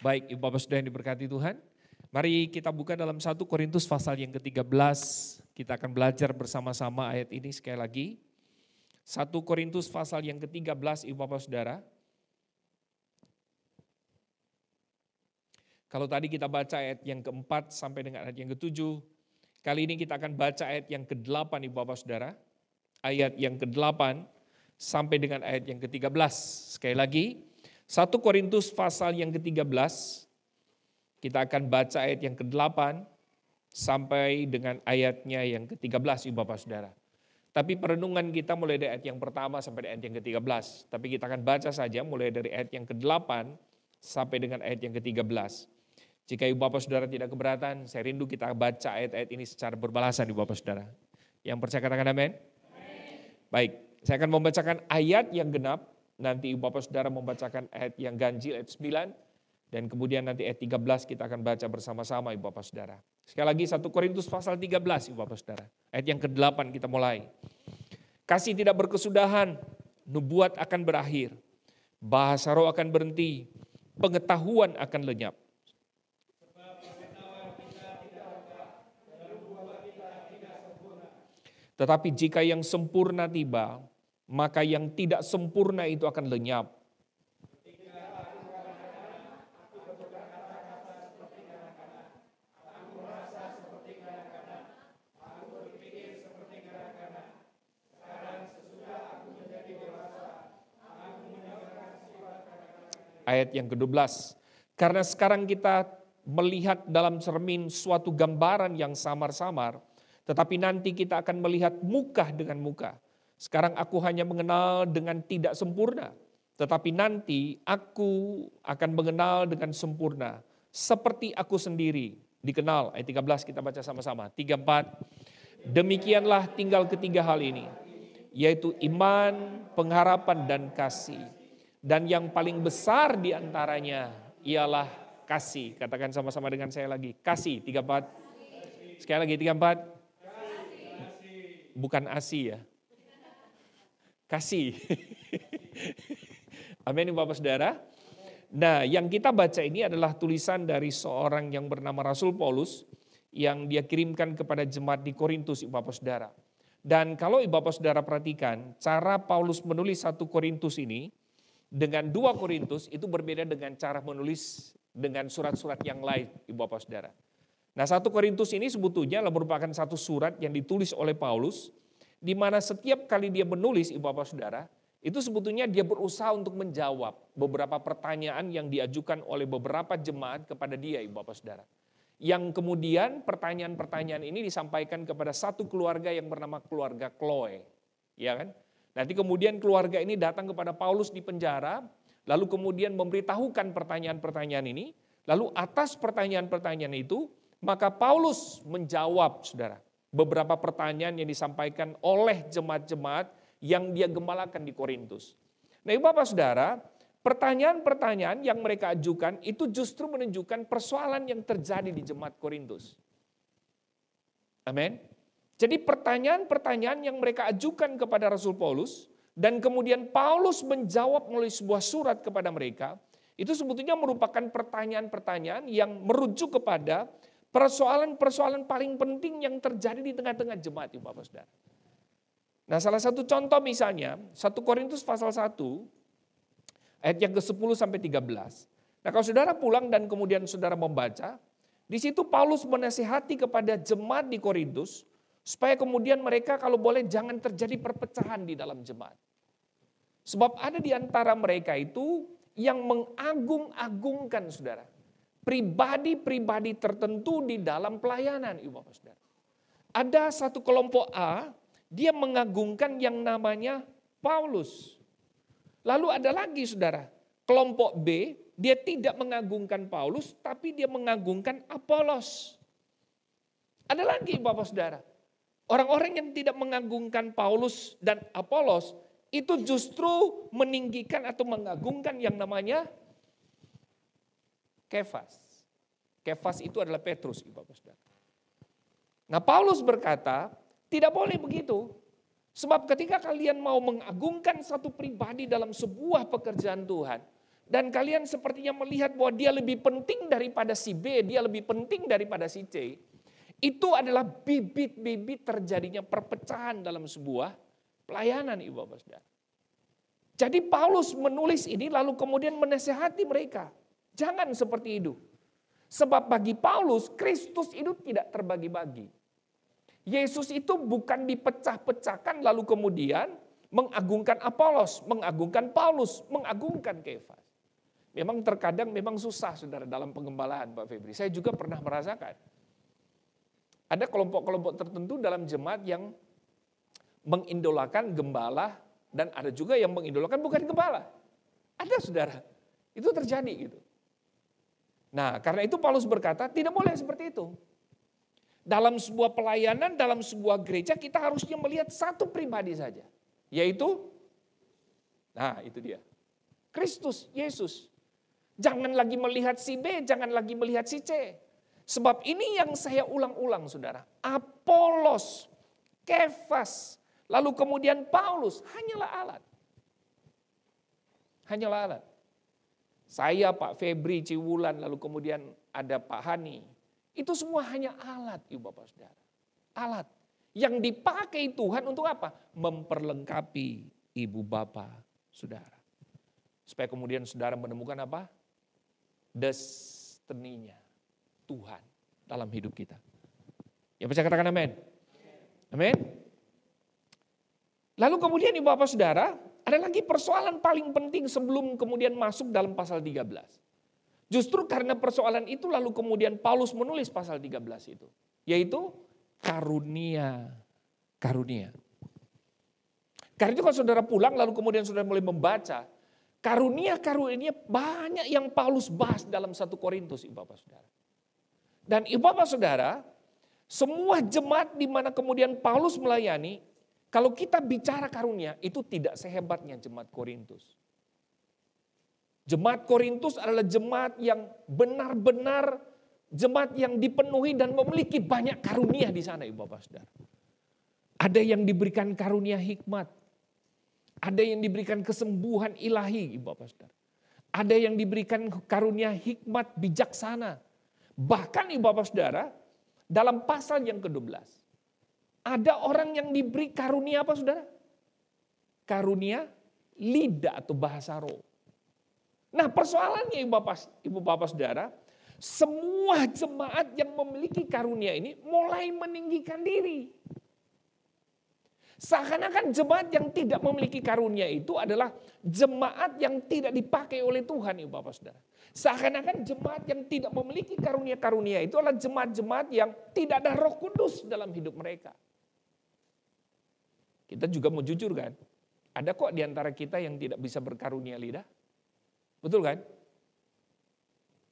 Baik, Ibu Bapak Saudara yang diberkati Tuhan. Mari kita buka dalam 1 Korintus pasal yang ke-13. Kita akan belajar bersama-sama ayat ini sekali lagi. 1 Korintus pasal yang ke-13, Ibu Bapak Saudara. Kalau tadi kita baca ayat yang ke-4 sampai dengan ayat yang ke-7, kali ini kita akan baca ayat yang ke-8, Ibu Bapak Saudara. Ayat yang ke-8 sampai dengan ayat yang ke-13. Sekali lagi, 1 Korintus pasal yang ke-13, kita akan baca ayat yang ke-8 sampai dengan ayatnya yang ke-13, Ibu Bapak Saudara. Tapi perenungan kita mulai dari ayat yang pertama sampai ayat yang ke-13. Tapi kita akan baca saja mulai dari ayat yang ke-8 sampai dengan ayat yang ke-13. Jika Ibu Bapak Saudara tidak keberatan, saya rindu kita baca ayat-ayat ini secara berbalasan, Ibu Bapak Saudara. Yang percaya katakan amin. Baik, saya akan membacakan ayat yang genap, nanti Ibu Bapak Saudara membacakan ayat yang ganjil, ayat 9, dan kemudian nanti ayat 13 kita akan baca bersama-sama Ibu Bapak Saudara. Sekali lagi 1 Korintus pasal 13 Ibu Bapak Saudara, ayat yang ke-8 kita mulai. Kasih tidak berkesudahan, nubuat akan berakhir, bahasa roh akan berhenti, pengetahuan akan lenyap. Tetapi jika yang sempurna tiba, maka yang tidak sempurna itu akan lenyap. Ayat yang ke-12. Karena sekarang kita melihat dalam cermin suatu gambaran yang samar-samar, tetapi nanti kita akan melihat muka dengan muka. Sekarang aku hanya mengenal dengan tidak sempurna, tetapi nanti aku akan mengenal dengan sempurna, seperti aku sendiri dikenal. Ayat 13 kita baca sama-sama. 3-4. Demikianlah tinggal ketiga hal ini, yaitu iman, pengharapan, dan kasih. Dan yang paling besar di antaranya ialah kasih. Katakan sama-sama dengan saya lagi. Kasih, 3-4. Sekali lagi, 3-4. Bukan asi ya. Kasih. Amin Bapak Saudara. Nah, yang kita baca ini adalah tulisan dari seorang yang bernama Rasul Paulus yang dia kirimkan kepada jemaat di Korintus, Ibu Bapak Saudara. Dan kalau Ibu Bapak Saudara perhatikan, cara Paulus menulis 1 Korintus ini dengan 2 Korintus itu berbeda dengan cara menulis dengan surat-surat yang lain, Ibu Bapak Saudara. Nah, 1 Korintus ini sebetulnya merupakan satu surat yang ditulis oleh Paulus, di mana setiap kali dia menulis, Ibu Bapak Saudara, itu sebetulnya dia berusaha untuk menjawab beberapa pertanyaan yang diajukan oleh beberapa jemaat kepada dia, Ibu Bapak Saudara. Yang kemudian pertanyaan-pertanyaan ini disampaikan kepada satu keluarga yang bernama keluarga Chloe. Ya kan? Nanti kemudian keluarga ini datang kepada Paulus di penjara, lalu kemudian memberitahukan pertanyaan-pertanyaan ini, lalu atas pertanyaan-pertanyaan itu, maka Paulus menjawab, saudara, beberapa pertanyaan yang disampaikan oleh jemaat-jemaat yang dia gembalakan di Korintus. Nah, Ibu Bapak Saudara, pertanyaan-pertanyaan yang mereka ajukan itu justru menunjukkan persoalan yang terjadi di jemaat Korintus. Amin. Jadi pertanyaan-pertanyaan yang mereka ajukan kepada Rasul Paulus dan kemudian Paulus menjawab melalui sebuah surat kepada mereka, itu sebetulnya merupakan pertanyaan-pertanyaan yang merujuk kepada persoalan-persoalan paling penting yang terjadi di tengah-tengah jemaat, Ibu Bapak Saudara. Nah, salah satu contoh misalnya 1 Korintus pasal 1 ayat yang ke-10 sampai 13. Nah, kalau saudara pulang dan kemudian saudara membaca, di situ Paulus menasihati kepada jemaat di Korintus supaya kemudian mereka kalau boleh jangan terjadi perpecahan di dalam jemaat. Sebab ada di antara mereka itu yang mengagung-agungkan, saudara, pribadi-pribadi tertentu di dalam pelayanan, Ibu Bapak Saudara. Ada satu kelompok A, dia mengagungkan yang namanya Paulus. Lalu ada lagi, saudara, kelompok B, dia tidak mengagungkan Paulus, tapi dia mengagungkan Apolos. Ada lagi, Bapak Saudara, orang-orang yang tidak mengagungkan Paulus dan Apolos, itu justru meninggikan atau mengagungkan yang namanya Kefas. Kefas itu adalah Petrus, Ibu Bapak Saudara. Nah, Paulus berkata, tidak boleh begitu. Sebab ketika kalian mau mengagungkan satu pribadi dalam sebuah pekerjaan Tuhan, Dan kalian sepertinya melihat bahwa dia lebih penting daripada si B, dia lebih penting daripada si C. Itu adalah bibit-bibit terjadinya perpecahan dalam sebuah pelayanan, Ibu Bapak Saudara. Jadi Paulus menulis ini lalu kemudian menasihati mereka. Jangan seperti itu. Sebab bagi Paulus, Kristus itu tidak terbagi-bagi. Yesus itu bukan dipecah-pecahkan lalu kemudian mengagungkan Apolos, mengagungkan Paulus, mengagungkan Kefas. Memang terkadang memang susah saudara dalam pengembalaan Pak Febri. Saya juga pernah merasakan. Ada kelompok-kelompok tertentu dalam jemaat yang mengidolakan gembala dan ada juga yang mengidolakan bukan gembala. Ada saudara, itu terjadi gitu. Nah karena itu Paulus berkata tidak boleh seperti itu. Dalam sebuah pelayanan, dalam sebuah gereja kita harusnya melihat satu pribadi saja. Yaitu, nah itu dia, Kristus, Yesus. Jangan lagi melihat si B, jangan lagi melihat si C. Sebab ini yang saya ulang-ulang saudara. Apolos, Kefas, lalu kemudian Paulus, hanyalah alat. Hanyalah alat. Saya, Pak Febri, Ciwulan, lalu kemudian ada Pak Hani. Itu semua hanya alat, Ibu Bapak Saudara. Alat yang dipakai Tuhan untuk apa? Memperlengkapi Ibu Bapak Saudara. Supaya kemudian saudara menemukan apa? Destininya Tuhan dalam hidup kita. Ya bisa katakan amin. Amin. Lalu kemudian Ibu Bapak Saudara, ada lagi persoalan paling penting sebelum kemudian masuk dalam pasal 13. Justru karena persoalan itu lalu kemudian Paulus menulis pasal 13 itu. Yaitu karunia. Karunia. Karena itu kalau saudara pulang lalu kemudian saudara mulai membaca. Karunia-karunia banyak yang Paulus bahas dalam 1 Korintus Ibu Bapak Saudara. Dan Ibu Bapak Saudara, semua jemaat di mana kemudian Paulus melayani, kalau kita bicara karunia itu tidak sehebatnya jemaat Korintus. Jemaat Korintus adalah jemaat yang benar-benar jemaat yang dipenuhi dan memiliki banyak karunia di sana Ibu Bapak Saudara. Ada yang diberikan karunia hikmat. Ada yang diberikan kesembuhan ilahi Ibu Bapak Saudara. Ada yang diberikan karunia hikmat bijaksana. Bahkan Ibu Bapak Saudara dalam pasal yang ke-12. Ada orang yang diberi karunia apa Saudara? Karunia lidah atau bahasa roh. Nah persoalannya Ibu Bapak Saudara, semua jemaat yang memiliki karunia ini mulai meninggikan diri. Seakan-akan jemaat yang tidak memiliki karunia itu adalah jemaat yang tidak dipakai oleh Tuhan Ibu Bapak Saudara. Seakan-akan jemaat yang tidak memiliki karunia-karunia itu adalah jemaat-jemaat yang tidak ada Roh Kudus dalam hidup mereka. Kita juga mau jujur kan, ada kok di antara kita yang tidak bisa berkarunia lidah. Betul kan?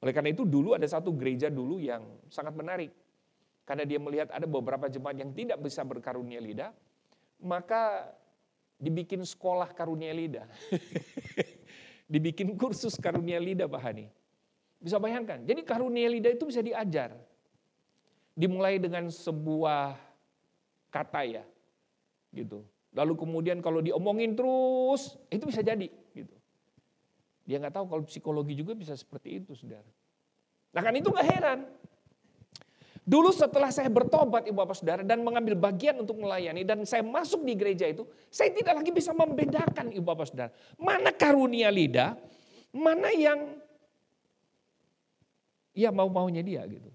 Oleh karena itu dulu ada satu gereja dulu yang sangat menarik. Karena dia melihat ada beberapa jemaat yang tidak bisa berkarunia lidah, maka dibikin sekolah karunia lidah. Dibikin kursus karunia lidah Pak Hani. Bisa bayangkan, jadi karunia lidah itu bisa diajar. Dimulai dengan sebuah kata ya, gitu. Lalu kemudian kalau diomongin terus, itu bisa jadi, gitu. Dia nggak tahu kalau psikologi juga bisa seperti itu, saudara. Nah kan itu nggak heran. Dulu setelah saya bertobat Ibu Bapak Saudara dan mengambil bagian untuk melayani dan saya masuk di gereja itu, saya tidak lagi bisa membedakan Ibu Bapak Saudara. Mana karunia lidah, mana yang ya mau-maunya dia gitu.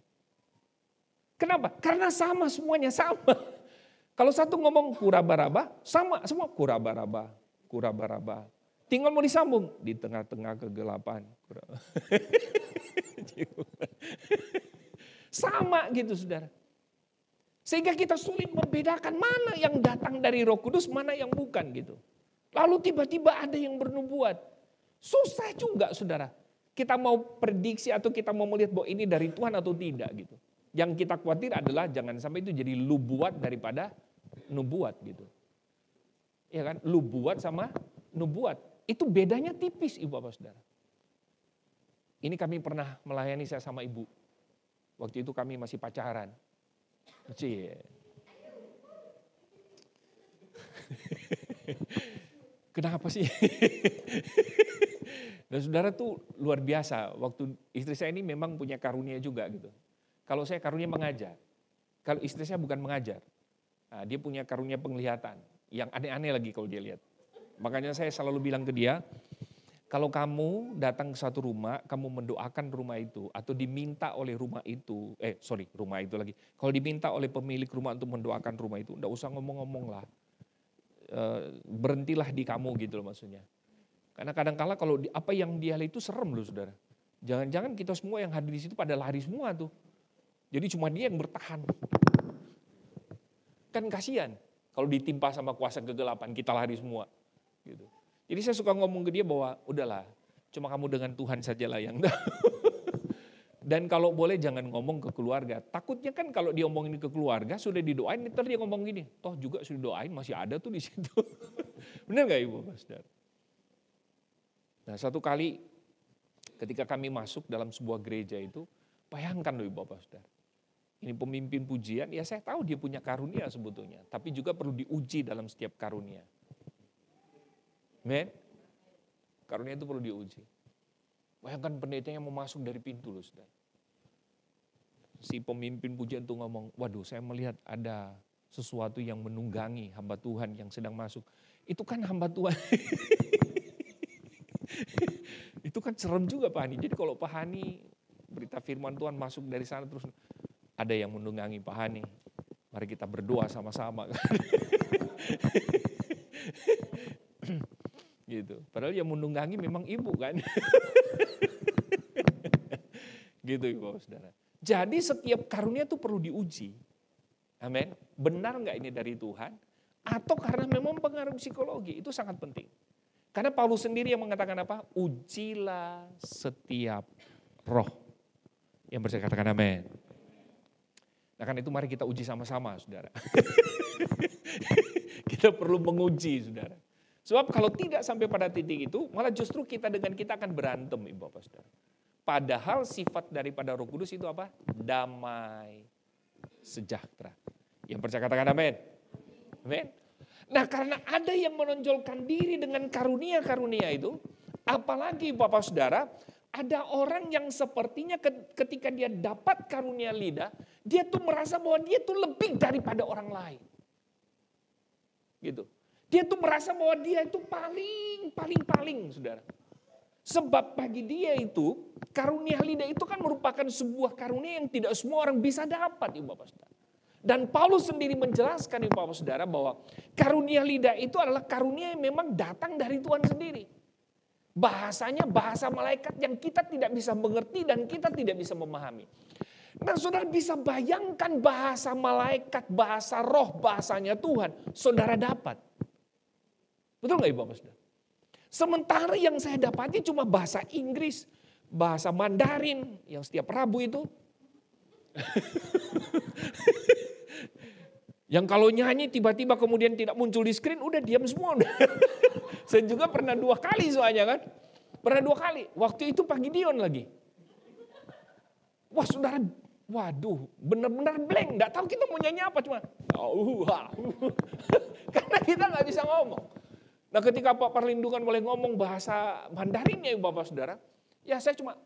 Kenapa? Karena sama semuanya, sama. Kalau satu ngomong kurabaraba, sama semua kurabaraba, kurabaraba. Tinggal mau disambung di tengah-tengah kegelapan. Sama gitu saudara. Sehingga kita sulit membedakan mana yang datang dari Roh Kudus, mana yang bukan gitu. Lalu tiba-tiba ada yang bernubuat. Susah juga saudara. Kita mau prediksi atau kita mau melihat bahwa ini dari Tuhan atau tidak gitu. Yang kita khawatir adalah jangan sampai itu jadi lubuat daripada nubuat gitu. Ya kan? Lubuat sama nubuat. Itu bedanya tipis Ibu Bapak Saudara. Ini kami pernah melayani saya sama ibu. Waktu itu kami masih pacaran. Cie. Kenapa sih? Dan saudara tuh luar biasa, waktu istri saya ini memang punya karunia juga gitu. Kalau saya karunia mengajar, kalau istri saya bukan mengajar. Nah, dia punya karunia penglihatan, yang aneh-aneh lagi kalau dia lihat. Makanya saya selalu bilang ke dia, kalau kamu datang ke satu rumah, kamu mendoakan rumah itu, atau diminta oleh rumah itu, rumah itu lagi. Kalau diminta oleh pemilik rumah untuk mendoakan rumah itu, enggak usah ngomong-ngomong lah. Berhentilah di kamu gitu loh maksudnya. Karena kadang-kala kalau apa yang dia lihat itu serem loh saudara. Jangan-jangan kita semua yang hadir di situ pada lari semua tuh. Jadi cuma dia yang bertahan. Kan kasihan kalau ditimpa sama kuasa kegelapan, kita lari semua. Gitu. Jadi saya suka ngomong ke dia bahwa udahlah, cuma kamu dengan Tuhan sajalah yang tahu. Dan kalau boleh jangan ngomong ke keluarga. Takutnya kan kalau dia ngomongin ke keluarga, sudah didoain, ntar dia ngomong gini, toh juga sudah doain masih ada tuh di situ. Benar gak Ibu Pastor? Nah satu kali ketika kami masuk dalam sebuah gereja itu, bayangkan loh Ibu Pastor. Ini pemimpin pujian, ya saya tahu dia punya karunia sebetulnya. Tapi juga perlu diuji dalam setiap karunia. Amen? Karunia itu perlu diuji. Bayangkan pendetanya mau masuk dari pintu loh saudara. Si pemimpin pujian itu ngomong, waduh saya melihat ada sesuatu yang menunggangi hamba Tuhan yang sedang masuk. Itu kan hamba Tuhan. Itu kan serem juga Pak Hani. Jadi kalau Pak Hani berita firman Tuhan masuk dari sana terus ada yang menunggangi Pak Hani. Mari kita berdoa sama-sama. Gitu. Padahal yang menunggangi memang ibu kan. Gitu Ibu Saudara. Jadi setiap karunia itu perlu diuji. Amin. Benar nggak ini dari Tuhan? Atau karena memang pengaruh psikologi, itu sangat penting. Karena Paulus sendiri yang mengatakan apa? Ujilah setiap roh. Yang percaya katakan amin. Nah kan itu mari kita uji sama-sama saudara. Kita perlu menguji saudara. Sebab kalau tidak sampai pada titik itu, malah justru kita dengan kita akan berantem Ibu Bapak Saudara. Padahal sifat daripada Roh Kudus itu apa? Damai, sejahtera. Yang percaya katakan amin. Amin. Nah karena ada yang menonjolkan diri dengan karunia-karunia itu, apalagi Bapak Saudara, ada orang yang sepertinya ketika dia dapat karunia lidah, dia tuh merasa bahwa dia tuh lebih daripada orang lain. Gitu. Dia tuh merasa bahwa dia itu paling, saudara. Sebab bagi dia itu, karunia lidah itu kan merupakan sebuah karunia yang tidak semua orang bisa dapat, Ibu Bapak Saudara. Dan Paulus sendiri menjelaskan, Ibu Bapak Saudara, bahwa karunia lidah itu adalah karunia yang memang datang dari Tuhan sendiri. Bahasanya bahasa malaikat yang kita tidak bisa mengerti dan kita tidak bisa memahami. Nah saudara bisa bayangkan bahasa malaikat, bahasa roh, bahasanya Tuhan, saudara dapat. Betul nggak Ibu Bapak Saudara? Sementara yang saya dapati cuma bahasa Inggris, bahasa Mandarin yang setiap Rabu itu. Yang kalau nyanyi tiba-tiba kemudian tidak muncul di screen, udah diam semua. Saya juga pernah 2 kali soalnya kan. Pernah 2 kali. Waktu itu Pak Gideon lagi. Wah saudara, waduh benar-benar blank. Nggak tahu kita mau nyanyi apa cuma. Karena kita nggak bisa ngomong. Nah ketika Pak Perlindungan boleh ngomong bahasa Mandarinnya Bapak Saudara, ya saya cuma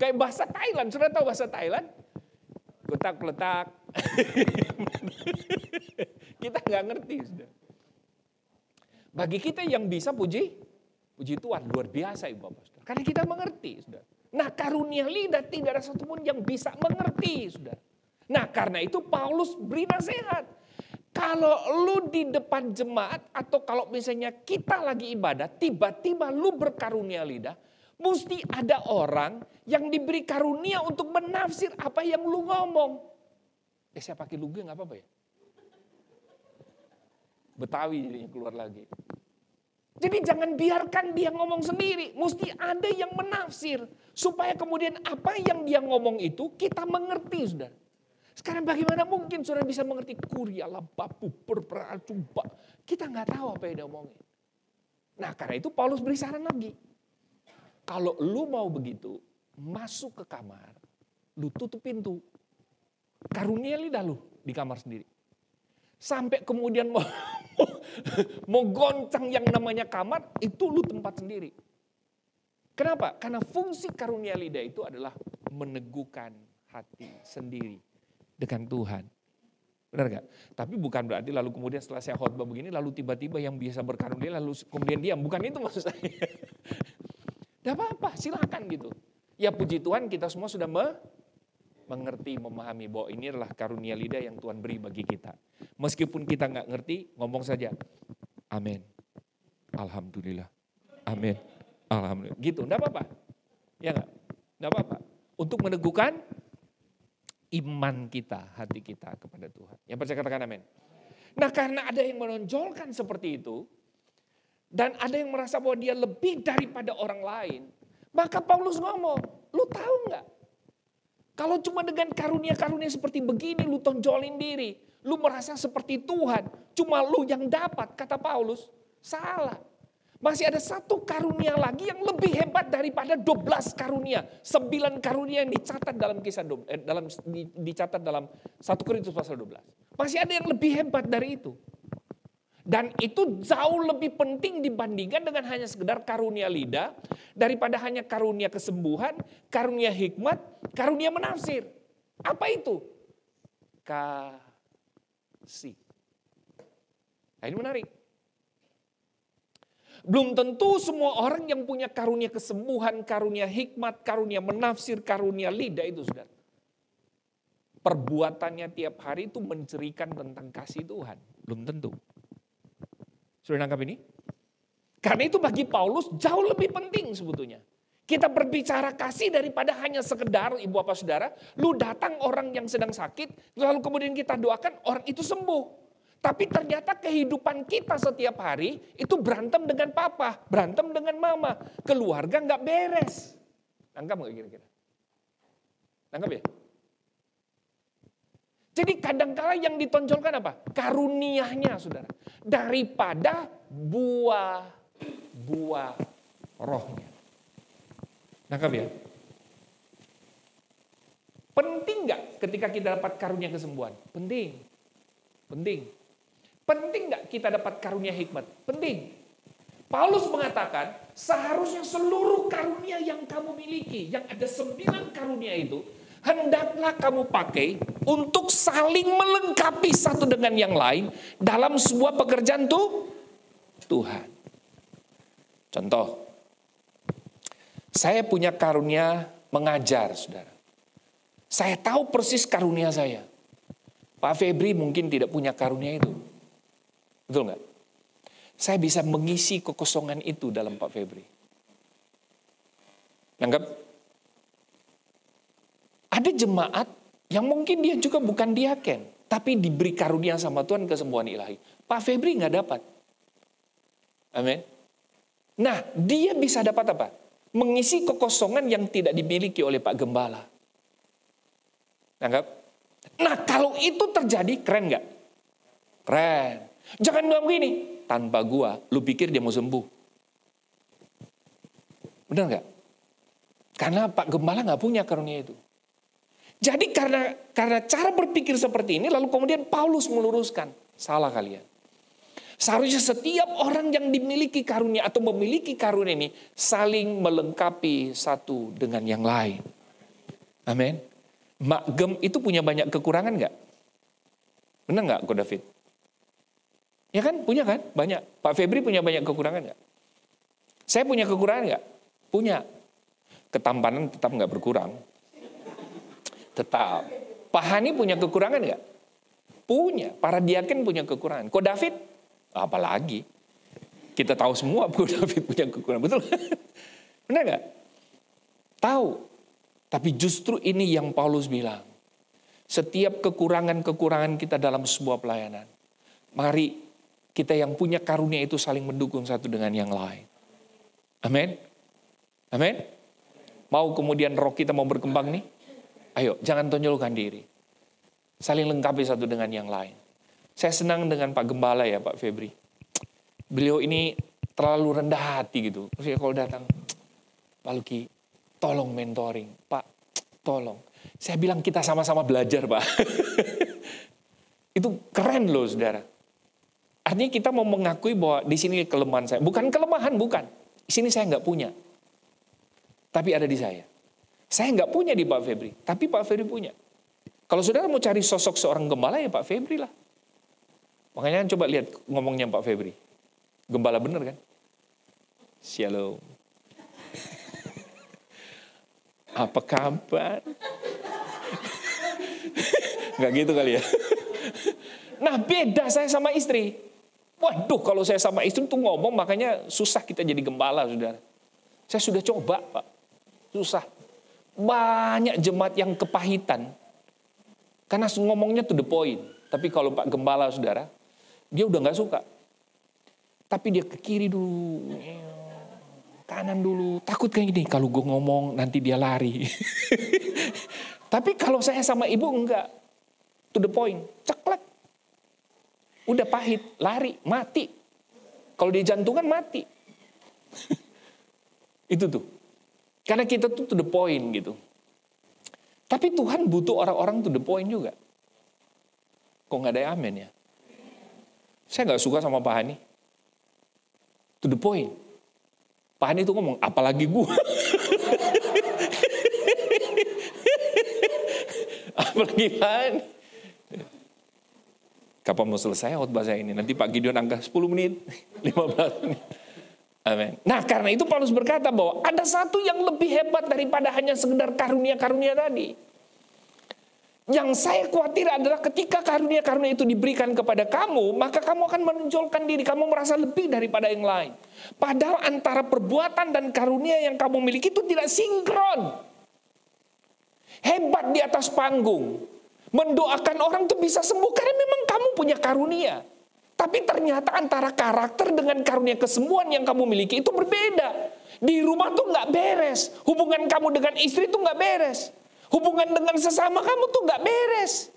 kayak bahasa Thailand, sudah tahu bahasa Thailand? Letak. Kita nggak ngerti sudah. Bagi kita yang bisa puji Tuhan luar biasa Ibu Bapak Saudara. Karena kita mengerti sudah. Nah karunia lidah tidak ada satupun yang bisa mengerti sudah. Nah karena itu Paulus beri nasihat. Kalau lu di depan jemaat atau kalau misalnya kita lagi ibadah, tiba-tiba lu berkarunia lidah, mesti ada orang yang diberi karunia untuk menafsir apa yang lu ngomong. Saya pakai lugu nggak apa-apa ya? Betawi jadinya keluar lagi. Jadi jangan biarkan dia ngomong sendiri, mesti ada yang menafsir. Supaya kemudian apa yang dia ngomong itu kita mengerti saudara. Sekarang bagaimana mungkin saudara bisa mengerti kurialah bapu berperacumba. Kita nggak tahu apa yang dia omongin. Nah karena itu Paulus beri saran lagi. Kalau lu mau begitu, masuk ke kamar, lu tutup pintu. Karunia lidah lu di kamar sendiri. Sampai kemudian mau mau goncang yang namanya kamar, itu lu tempat sendiri. Kenapa? Karena fungsi karunia lidah itu adalah meneguhkan hati sendiri dengan Tuhan. Benar gak? Tapi bukan berarti lalu kemudian setelah saya khotbah begini, lalu tiba-tiba yang biasa berkarunia lalu kemudian diam. Bukan itu maksud saya. Tidak apa-apa, silakan gitu. Ya puji Tuhan kita semua sudah mengerti, memahami bahwa ini adalah karunia lidah yang Tuhan beri bagi kita. Meskipun kita nggak ngerti, ngomong saja. Amin. Alhamdulillah. Amin. Alhamdulillah. Gitu, enggak apa-apa. Ya enggak? Enggak apa-apa. Untuk meneguhkan iman kita, hati kita kepada Tuhan. Yang percaya katakan amin. Nah karena ada yang menonjolkan seperti itu, dan ada yang merasa bahwa dia lebih daripada orang lain, maka Paulus ngomong, lu tahu enggak? Kalau cuma dengan karunia-karunia seperti begini, lu tonjolin diri, lu merasa seperti Tuhan, cuma lu yang dapat, kata Paulus, salah. Masih ada satu karunia lagi yang lebih hebat daripada 12 karunia. 9 karunia yang dicatat dalam dicatat dalam 1 Korintus pasal 12. Masih ada yang lebih hebat dari itu. Dan itu jauh lebih penting dibandingkan dengan hanya sekedar karunia lidah, daripada hanya karunia kesembuhan, karunia hikmat, karunia menafsir. Apa itu? Kasih. Nah ini menarik. Belum tentu semua orang yang punya karunia kesembuhan, karunia hikmat, karunia menafsir, karunia lidah itu saudara. Perbuatannya tiap hari itu mencerikan tentang kasih Tuhan. Belum tentu. Sudah nangkap ini? Karena itu bagi Paulus jauh lebih penting sebetulnya. Kita berbicara kasih daripada hanya sekedar ibu bapak saudara, lu datang orang yang sedang sakit, lalu kemudian kita doakan orang itu sembuh. Tapi ternyata kehidupan kita setiap hari itu berantem dengan papa, berantem dengan mama. Keluarga nggak beres. Nangkap nggak kira-kira? Nangkap ya? Jadi kadang-kala yang ditonjolkan apa? Karunianya saudara. Daripada buah rohnya. Nangkap ya? Penting nggak ketika kita dapat karunia kesembuhan? Penting. Penting. Penting nggak kita dapat karunia hikmat? Penting. Paulus mengatakan seharusnya seluruh karunia yang kamu miliki, yang ada 9 karunia itu, hendaklah kamu pakai untuk saling melengkapi satu dengan yang lain dalam sebuah pekerjaan Tuhan. Contoh, saya punya karunia mengajar, saudara. Saya tahu persis karunia saya. Pak Febri mungkin tidak punya karunia itu. Betul nggak? Saya bisa mengisi kekosongan itu dalam Pak Febri. Anggap ada jemaat yang mungkin dia juga bukan diaken, tapi diberi karunia sama Tuhan kesembuhan ilahi. Pak Febri nggak dapat. Amin. Nah, dia bisa dapat apa? Mengisi kekosongan yang tidak dimiliki oleh Pak Gembala. Anggap? Nah, kalau itu terjadi, keren nggak? Keren. Jangan bilang begini, tanpa gua, lu pikir dia mau sembuh. Benar nggak? Karena Pak Gembala nggak punya karunia itu. Jadi karena cara berpikir seperti ini, lalu kemudian Paulus meluruskan, salah kalian. Seharusnya setiap orang yang dimiliki karunia atau memiliki karunia ini saling melengkapi satu dengan yang lain. Amin. Mak Gem itu punya banyak kekurangan nggak? Benar nggak, Ko David? Ya kan, punya kan? Banyak. Pak Febri punya banyak kekurangan nggak? Saya punya kekurangan nggak? Punya. Ketampanan tetap nggak berkurang. Tetap. Pak Hani punya kekurangan nggak? Punya. Para diaken punya kekurangan. Ko David? Apalagi. Kita tahu semua Ko David punya kekurangan. Betul? Benar nggak? Tahu. Tapi justru ini yang Paulus bilang. Setiap kekurangan-kekurangan kita dalam sebuah pelayanan. Mari kita yang punya karunia itu saling mendukung satu dengan yang lain. Amin. Amin. Mau kemudian roh kita mau berkembang nih? Ayo, jangan tonjolkan diri. Saling lengkapi satu dengan yang lain. Saya senang dengan Pak Gembala ya, Pak Febri. Beliau ini terlalu rendah hati gitu. Terus kalau datang, Pak Luki, tolong mentoring. Pak, tolong. Saya bilang kita sama-sama belajar, Pak. Itu keren loh, saudara. Artinya kita mau mengakui bahwa di sini kelemahan saya. Bukan kelemahan, bukan. Di sini saya nggak punya. Tapi ada di saya. Saya nggak punya di Pak Febri, tapi Pak Febri punya. Kalau saudara mau cari sosok seorang gembala, ya Pak Febri lah. Makanya coba lihat ngomongnya Pak Febri. Gembala bener kan? Shalom. Apa kabar? Nggak gitu kali ya. Nah beda saya sama istri. Waduh kalau saya sama istri tuh ngomong makanya susah kita jadi gembala saudara. Saya sudah coba Pak. Susah. Banyak jemaat yang kepahitan. Karena ngomongnya to the point. Tapi kalau Pak Gembala saudara, dia udah nggak suka. Tapi dia ke kiri dulu. Kanan dulu. Takut kayak gini. Kalau gue ngomong nanti dia lari. Tapi kalau saya sama ibu enggak. To the point. Ceklek. Udah pahit. Lari. Mati. Kalau dia jantungan mati. Itu tuh. Karena kita tuh to the point gitu. Tapi Tuhan butuh orang-orang to the point juga. Kok nggak ada amin ya? Saya nggak suka sama Pak Hani. To the point. Pak Hani itu ngomong, apalagi gue. Apalagi Pak Hani. Kapan mau selesai khotbah saya ini? Nanti Pak Gideon angka 10 menit, 15 menit. Amin. Nah karena itu Paulus berkata bahwa ada satu yang lebih hebat daripada hanya sekedar karunia-karunia tadi. Yang saya khawatir adalah ketika karunia-karunia itu diberikan kepada kamu, maka kamu akan menonjolkan diri, kamu merasa lebih daripada yang lain. Padahal antara perbuatan dan karunia yang kamu miliki itu tidak sinkron. Hebat di atas panggung. Mendoakan orang itu bisa sembuh karena memang kamu punya karunia. Tapi ternyata antara karakter dengan karunia kesembuhan yang kamu miliki itu berbeda. Di rumah tuh nggak beres. Hubungan kamu dengan istri tuh nggak beres. Hubungan dengan sesama kamu tuh nggak beres.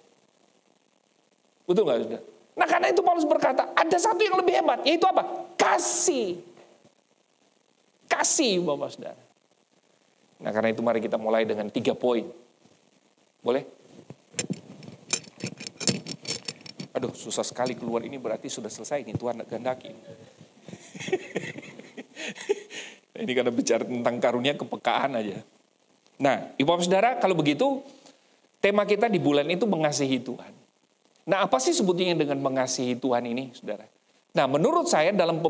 Betul nggak sudah? Nah karena itu Paulus berkata, ada satu yang lebih hebat, yaitu apa? Kasih. Kasih Bapak Saudara. Nah karena itu mari kita mulai dengan 3 poin. Boleh? Aduh susah sekali keluar ini berarti sudah selesai ini Tuhan kehendaki. Ini karena bicara tentang karunia kepekaan aja. Nah, Ibu Bapak Saudara, kalau begitu tema kita di bulan itu mengasihi Tuhan. Nah, apa sih sebetulnya dengan mengasihi Tuhan ini, Saudara? Nah, menurut saya dalam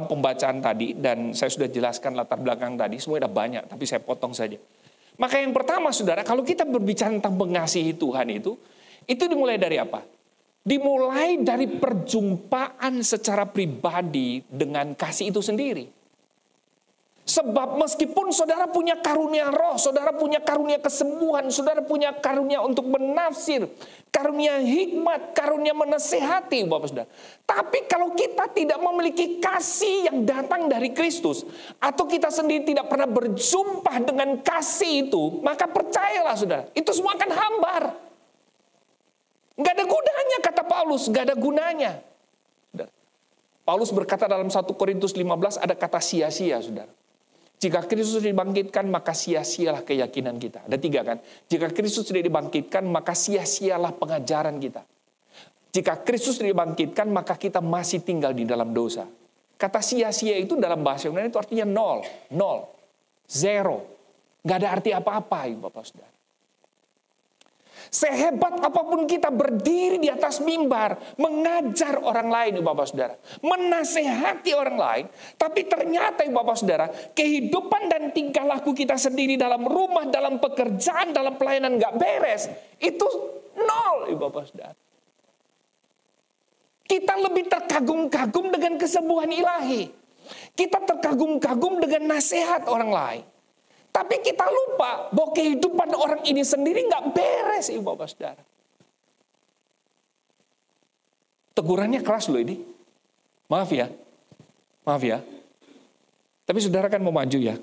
pembacaan tadi dan saya sudah jelaskan latar belakang tadi, semua ada banyak, tapi saya potong saja. Maka yang pertama, Saudara, kalau kita berbicara tentang mengasihi Tuhan itu dimulai dari apa? Dimulai dari perjumpaan secara pribadi dengan kasih itu sendiri. Sebab meskipun saudara punya karunia roh, saudara punya karunia kesembuhan, saudara punya karunia untuk menafsir, karunia hikmat, karunia menasehati, Bapak Saudara. Tapi kalau kita tidak memiliki kasih yang datang dari Kristus, atau kita sendiri tidak pernah berjumpa dengan kasih itu, maka percayalah saudara, itu semua akan hambar. Gak ada gunanya kata Paulus, gak ada gunanya. Paulus berkata dalam 1 Korintus 15 ada kata sia-sia saudara. Jika Kristus dibangkitkan, maka sia-sialah keyakinan kita. Ada 3 kan? Jika Kristus tidak dibangkitkan, maka sia-sialah pengajaran kita. Jika Kristus dibangkitkan, maka kita masih tinggal di dalam dosa. Kata sia-sia itu dalam bahasa Yunani itu artinya nol, zero. Gak ada arti apa-apa, Bapak Saudara. Sehebat apapun kita berdiri di atas mimbar, mengajar orang lain, Bapak Saudara, menasehati orang lain, tapi ternyata Bapak Saudara, kehidupan dan tingkah laku kita sendiri dalam rumah, dalam pekerjaan, dalam pelayanan gak beres, itu nol, Bapak Saudara. Kita lebih terkagum-kagum dengan kesembuhan ilahi. Kita terkagum-kagum dengan nasihat orang lain. Tapi kita lupa bahwa kehidupan orang ini sendiri nggak beres, Ibu Bapak Saudara. Tegurannya keras loh ini. Maaf ya. Tapi saudara kan mau maju ya.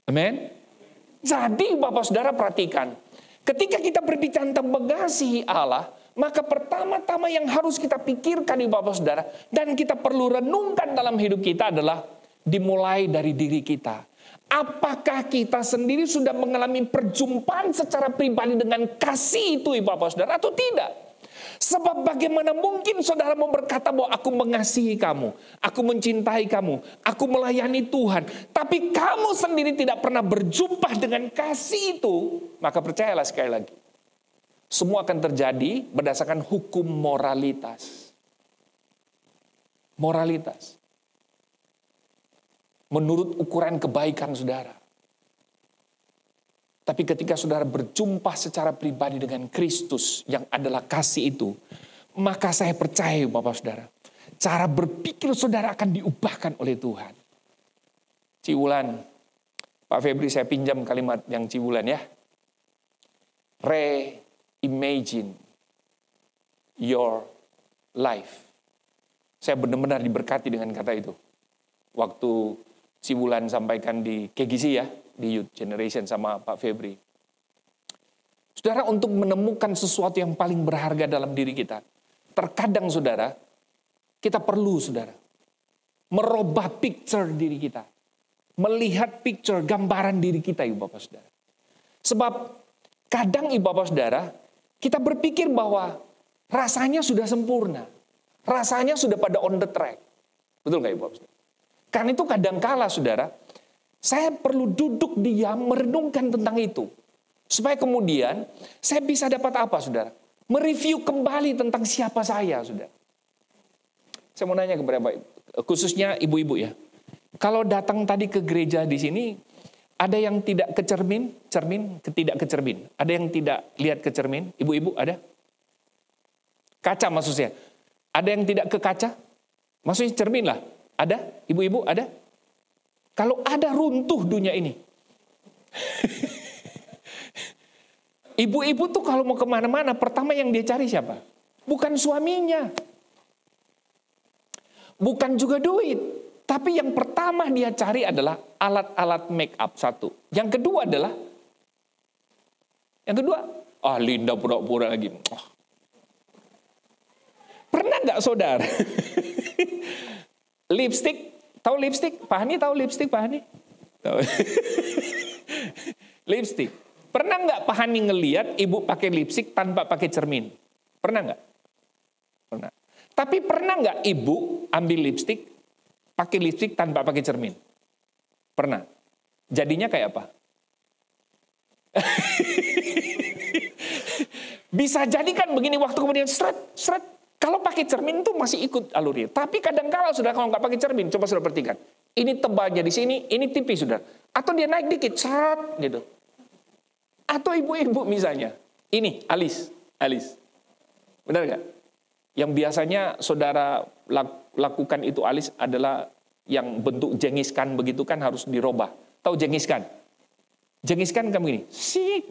Amin. Jadi Bapak Saudara perhatikan. Ketika kita berbicara tentang mengasihi Allah, maka pertama-tama yang harus kita pikirkan Ibu Bapak Saudara, dan kita perlu renungkan dalam hidup kita adalah dimulai dari diri kita. Apakah kita sendiri sudah mengalami perjumpaan secara pribadi dengan kasih itu Ibu Bapak Saudara atau tidak? Sebab bagaimana mungkin saudara mau berkata bahwa aku mengasihi kamu, aku mencintai kamu, aku melayani Tuhan, tapi kamu sendiri tidak pernah berjumpa dengan kasih itu, maka percayalah sekali lagi, semua akan terjadi berdasarkan hukum moralitas. Moralitas. Menurut ukuran kebaikan saudara. Tapi ketika saudara berjumpa secara pribadi dengan Kristus yang adalah kasih itu, maka saya percaya Bapak Saudara, cara berpikir saudara akan diubahkan oleh Tuhan. Ciwulan, Pak Febri saya pinjam kalimat yang Ciwulan ya. Reimagine your life. Saya benar-benar diberkati dengan kata itu. Waktu Ciwulan sampaikan di KGC ya, di Youth Generation sama Pak Febri. Saudara, untuk menemukan sesuatu yang paling berharga dalam diri kita, terkadang saudara, kita perlu saudara, merubah picture diri kita. Melihat picture, gambaran diri kita ibu bapak saudara. Sebab kadang ibu bapak saudara, kita berpikir bahwa rasanya sudah sempurna. Rasanya sudah pada on the track. Betul nggak ibu bapak saudara? Karena itu kadangkala saudara, saya perlu duduk diam merenungkan tentang itu. Supaya kemudian saya bisa dapat apa saudara? Mereview kembali tentang siapa saya saudara. Saya mau nanya kepada khususnya ibu-ibu ya. Kalau datang tadi ke gereja di sini, ada yang tidak ke cermin, tidak ke cermin. Ada yang tidak lihat ke cermin, ibu-ibu ada? Kaca maksudnya. Ada yang tidak ke kaca? Maksudnya cermin lah. Ada? Ibu-ibu ada? Kalau ada runtuh dunia ini. Ibu-ibu tuh kalau mau kemana-mana, pertama yang dia cari siapa? Bukan suaminya. Bukan juga duit. Tapi yang pertama dia cari adalah alat-alat make up satu. Yang kedua adalah, Linda pura-pura lagi. Pernah nggak saudara? Lipstick, tahu lipstick? Pak Hani tahu lipstick, Pak Hani? Tahu. Lipstick. Pernah nggak Pak Hani ngelihat ibu pakai lipstick tanpa pakai cermin? Pernah nggak? Pernah. Tapi pernah nggak ibu ambil lipstick, pakai lipstick tanpa pakai cermin? Pernah. Jadinya kayak apa? Bisa jadi kan begini, waktu kemudian seret. Kalau pakai cermin tuh masih ikut alurnya. Tapi kadang-kala sudah kalau nggak pakai cermin, coba sudah perhatikan. Ini tebalnya di sini, ini tipis sudah. Atau dia naik dikit, seret gitu. Atau ibu-ibu misalnya, ini alis. Benar nggak? Yang biasanya saudara lakukan itu alis adalah yang bentuk jengiskan begitu kan harus dirobah. Tahu jengiskan? Jengiskan kan begini. Sik.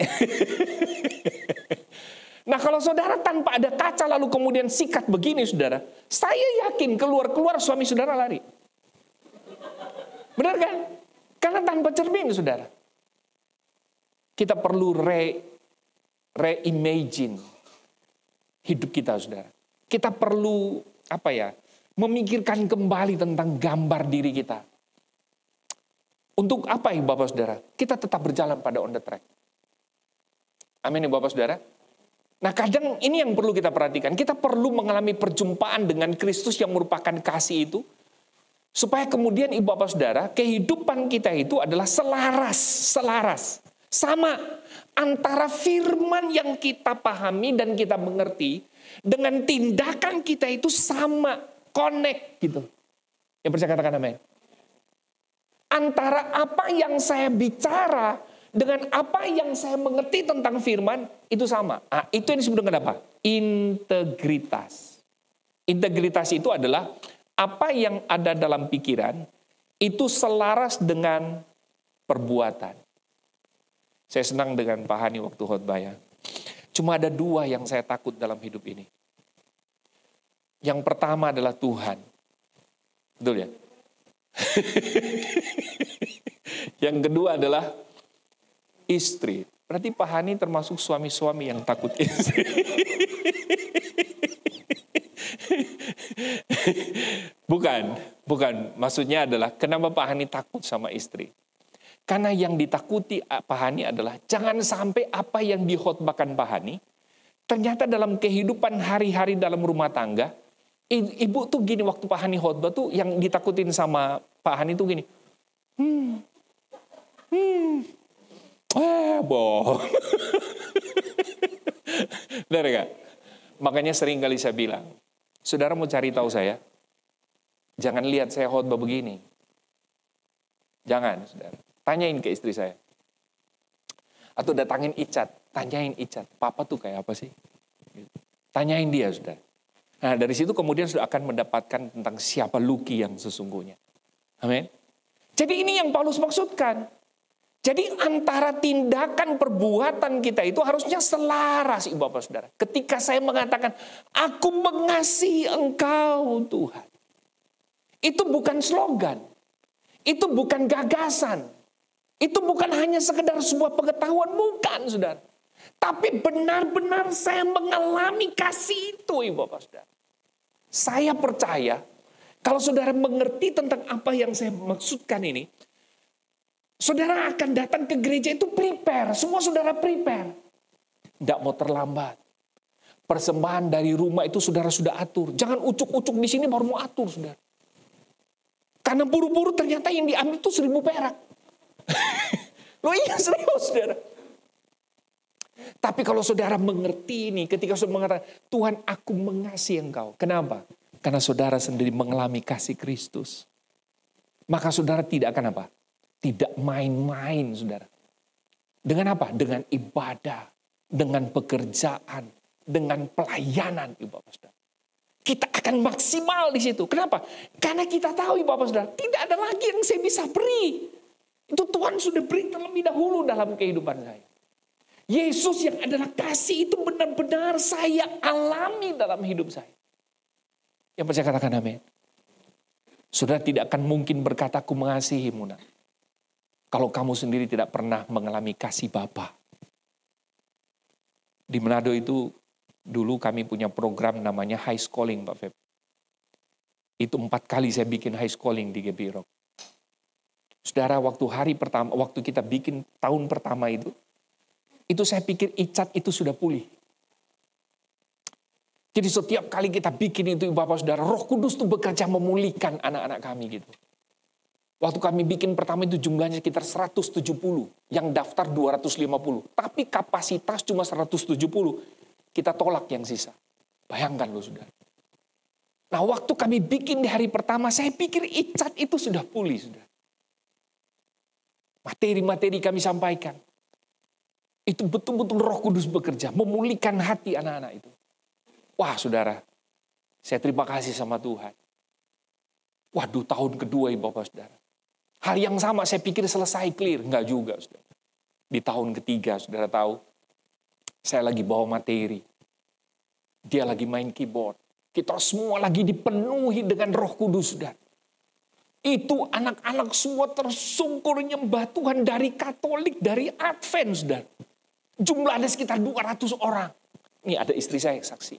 Nah kalau saudara tanpa ada kaca lalu kemudian sikat begini saudara, saya yakin keluar suami saudara lari. Benar kan? Karena tanpa cermin saudara. Kita perlu reimagine hidup kita saudara. Kita perlu memikirkan kembali tentang gambar diri kita. Untuk apa ya Bapak Saudara? Kita tetap berjalan pada on the track. Amin ya Bapak Saudara. Nah kadang ini yang perlu kita perhatikan. Kita perlu mengalami perjumpaan dengan Kristus yang merupakan kasih itu. Supaya kemudian ibu bapak saudara, kehidupan kita itu adalah selaras. Sama antara firman yang kita pahami dan kita mengerti. Dengan tindakan kita itu sama, connect gitu. Yang percaya katakan amin. Antara apa yang saya bicara dengan apa yang saya mengerti tentang firman itu sama. Itu yang disebut dengan apa? Integritas. Integritas itu adalah apa yang ada dalam pikiran itu selaras dengan perbuatan. Saya senang dengan Pak Hani waktu khotbah ya. Cuma ada dua yang saya takut dalam hidup ini. Yang pertama adalah Tuhan. Betul ya? Yang kedua adalah istri. Berarti Pak Hani termasuk suami-suami yang takut istri. Bukan. Maksudnya adalah kenapa Pak Hani takut sama istri? Karena yang ditakuti Pak Hani adalah jangan sampai apa yang dikhotbahkan Pak Hani ternyata dalam kehidupan hari-hari dalam rumah tangga, ibu tuh gini, waktu Pak Hani khotbah tuh yang ditakutin sama Pak Hani tuh gini. Bohong. Benar gak? Makanya sering kali saya bilang, saudara mau cari tahu saya, jangan lihat saya khotbah begini. Jangan, saudara. Tanyain ke istri saya. Atau datangin Icat, tanyain Icat, papa tuh kayak apa sih? Tanyain dia, saudara. Nah, dari situ kemudian sudah akan mendapatkan tentang siapa Luki yang sesungguhnya. Amin. Jadi ini yang Paulus maksudkan. Jadi antara tindakan perbuatan kita itu harusnya selaras, Ibu Bapak Saudara. Ketika saya mengatakan, aku mengasihi Engkau Tuhan. Itu bukan slogan. Itu bukan gagasan. Itu bukan hanya sekedar sebuah pengetahuan, bukan, saudara. Tapi benar-benar saya mengalami kasih itu, Ibu Bapak Saudara. Saya percaya, kalau saudara mengerti tentang apa yang saya maksudkan ini, saudara akan datang ke gereja itu prepare. Semua saudara prepare. Tidak mau terlambat. Persembahan dari rumah itu saudara sudah atur. Jangan ucuk-ucuk di sini baru mau atur, saudara. Karena buru-buru ternyata yang diambil itu 1.000 perak. Loh iya serius, saudara. Tapi kalau saudara mengerti ini, ketika saudara mengatakan, Tuhan aku mengasihi Engkau. Kenapa? Karena saudara sendiri mengalami kasih Kristus. Maka saudara tidak akan apa? Tidak main-main, saudara. Dengan apa? Dengan ibadah, dengan pekerjaan, dengan pelayanan, Ibu Bapak Saudara. Kita akan maksimal di situ. Kenapa? Karena kita tahu, Ibu Bapak Saudara, tidak ada lagi yang saya bisa beri. Itu Tuhan sudah beri terlebih dahulu dalam kehidupan saya. Yesus yang adalah kasih itu benar-benar saya alami dalam hidup saya. Yang percaya katakan amin. Saudara tidak akan mungkin berkata aku mengasihimu, nak, kalau kamu sendiri tidak pernah mengalami kasih Bapa. Di Manado itu dulu kami punya program namanya high schooling, Pak Feb. Itu 4 kali saya bikin high schooling di GBI Rock. Saudara, waktu hari pertama, waktu kita bikin tahun pertama itu saya pikir Icat itu sudah pulih. Jadi setiap kali kita bikin itu, Bapak Saudara, Roh Kudus itu bekerja memulihkan anak-anak kami gitu. Waktu kami bikin pertama itu jumlahnya sekitar 170, yang daftar 250. Tapi kapasitas cuma 170, kita tolak yang sisa. Bayangkan loh, saudara. Nah, waktu kami bikin di hari pertama, saya pikir Icat itu sudah pulih, saudara. Materi-materi kami sampaikan. Itu betul-betul Roh Kudus bekerja, memulihkan hati anak-anak itu. Wah, saudara, saya terima kasih sama Tuhan. Waduh, tahun kedua, Ibu Bapak Saudara. Hal yang sama saya pikir selesai clear. Enggak juga, saudara. Di tahun ketiga, saudara tahu, saya lagi bawa materi. Dia lagi main keyboard. Kita semua lagi dipenuhi dengan Roh Kudus, saudara. Itu anak-anak semua tersungkur nyembah Tuhan dari Katolik, dari Advent, saudara. Jumlahnya sekitar 200 orang. Ini ada istri saya yang saksi.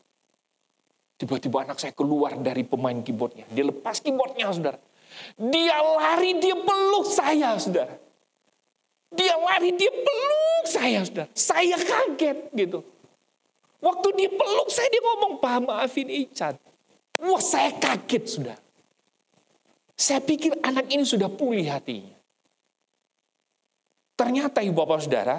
Tiba-tiba anak saya keluar dari pemain keyboardnya. Dia lepas keyboardnya, saudara. Dia lari, dia peluk saya, saudara. Dia lari, dia peluk saya, saudara. Saya kaget gitu. Waktu dia peluk saya, dia ngomong, "Pak, maafin Icat." Wah, saya kaget, saudara. Saya pikir anak ini sudah pulih hatinya. Ternyata, Ibu Bapak Saudara,